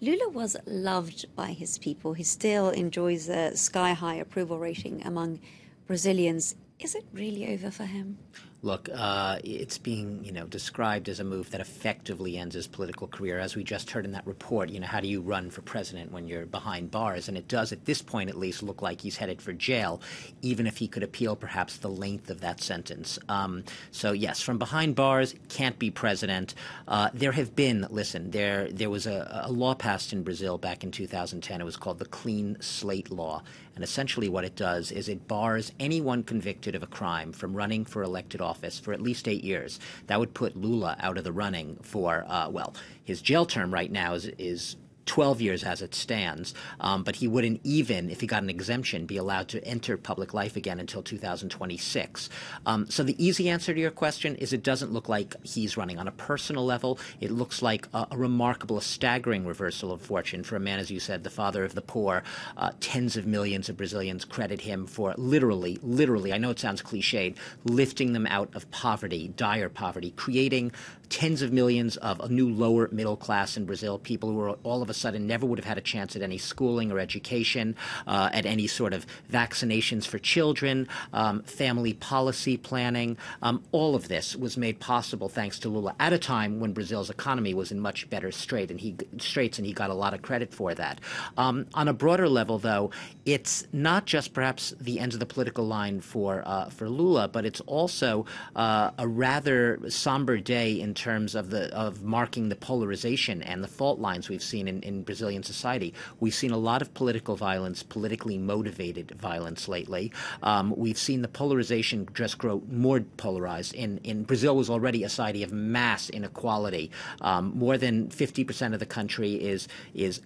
Lula was loved by his people. He still enjoys a sky-high approval rating among Brazilians. Is it really over for him? Look, it's being, described as a move that effectively ends his political career. As we just heard in that report, how do you run for president when you're behind bars? And it does, at this point at least, look like he's headed for jail, even if he could appeal perhaps the length of that sentence. So yes, from behind bars, can't be president. There have been, there was a law passed in Brazil back in 2010. It was called the Clean Slate Law. And essentially what it does is it bars anyone convicted of a crime from running for elected office for at least 8 years. That would put Lula out of the running for, his jail term right now is 12 years as it stands, but he wouldn't even, if he got an exemption, be allowed to enter public life again until 2026. So the easy answer to your question is it doesn't look like he's running. On a personal level, it looks like a remarkable, a staggering reversal of fortune for a man, as you said, the father of the poor. Tens of millions of Brazilians credit him for literally, I know it sounds cliched, lifting them out of poverty, dire poverty, creating tens of millions of a new lower middle class in Brazil, people who were all of a sudden never would have had a chance at any schooling or education, at any sort of vaccinations for children, family policy planning. All of this was made possible thanks to Lula at a time when Brazil's economy was in much better straits, and he got a lot of credit for that. On a broader level, though, it's not just perhaps the end of the political line for Lula, but it's also a rather somber day in terms of marking the polarization and the fault lines we've seen in Brazilian society. We've seen a lot of political violence, politically motivated violence lately. We've seen the polarization just grow more polarized. In Brazil was already a society of mass inequality. More than 50% of the country is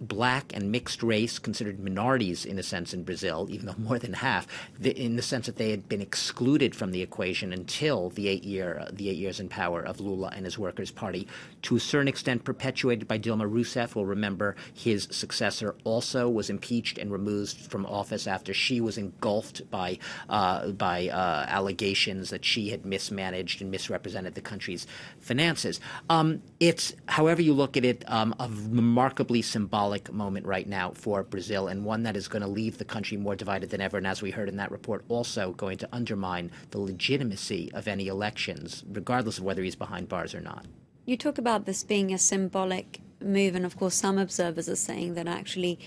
black and mixed race, considered minorities in a sense in Brazil, even though more than half, in the sense that they had been excluded from the equation until the 8 years in power of Lula and his Workers' Party, to a certain extent perpetuated by Dilma Rousseff. We'll remember his successor also was impeached and removed from office after she was engulfed by allegations that she had mismanaged and misrepresented the country's finances. It's, however you look at it, a remarkably symbolic moment right now for Brazil, and one that is going to leave the country more divided than ever, and as we heard in that report, also going to undermine the legitimacy of any elections, regardless of whether he's behind bars or not. You talk about this being a symbolic move, and of course some observers are saying that actually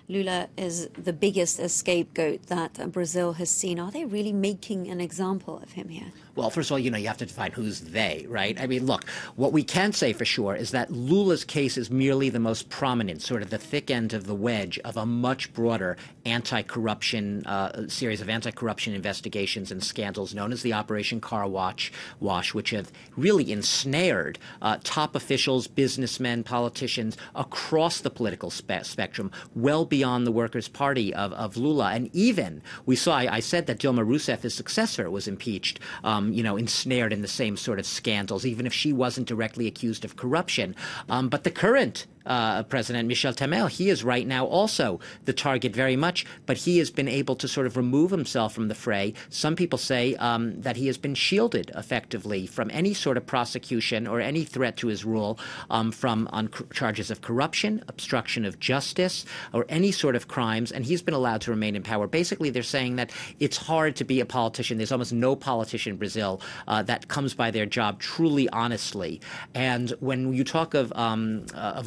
Lula is the biggest scapegoat that Brazil has seen. Are they really making an example of him here? Well, first of all, you have to define who's they, right? I mean, look, what we can say for sure is that Lula's case is merely the most prominent, sort of the thick end of the wedge of a much broader anti-corruption series of anti-corruption investigations and scandals known as the Operation Car Wash, which have really ensnared top officials, businessmen, politicians across the political spectrum, well beyond the Workers' Party of Lula. And even, we saw, I said that Dilma Rousseff, his successor, was impeached, ensnared in the same sort of scandals, even if she wasn't directly accused of corruption. But the current President Michel Temer, he is right now also the target very much, but he has been able to sort of remove himself from the fray. Some people say that he has been shielded effectively from any sort of prosecution or any threat to his rule on charges of corruption, obstruction of justice, or any sort of crimes, and he's been allowed to remain in power. Basically, they're saying that it's hard to be a politician. There's almost no politician in Brazil that comes by their job truly honestly. And when you talk of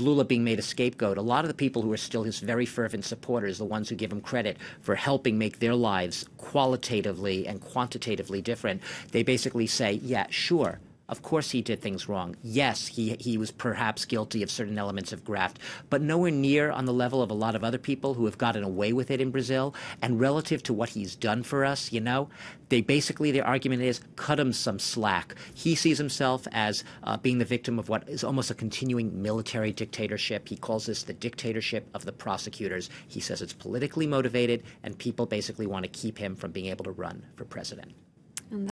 Lula being made a scapegoat, a lot of the people who are still his very fervent supporters, the ones who give him credit for helping make their lives qualitatively and quantitatively different, they basically say, yeah, sure, of course he did things wrong. Yes, he was perhaps guilty of certain elements of graft, but nowhere near on the level of a lot of other people who have gotten away with it in Brazil. And relative to what he's done for us, their argument is cut him some slack. He sees himself as being the victim of what is almost a continuing military dictatorship. He calls this the dictatorship of the prosecutors. He says it's politically motivated, and people basically want to keep him from being able to run for president.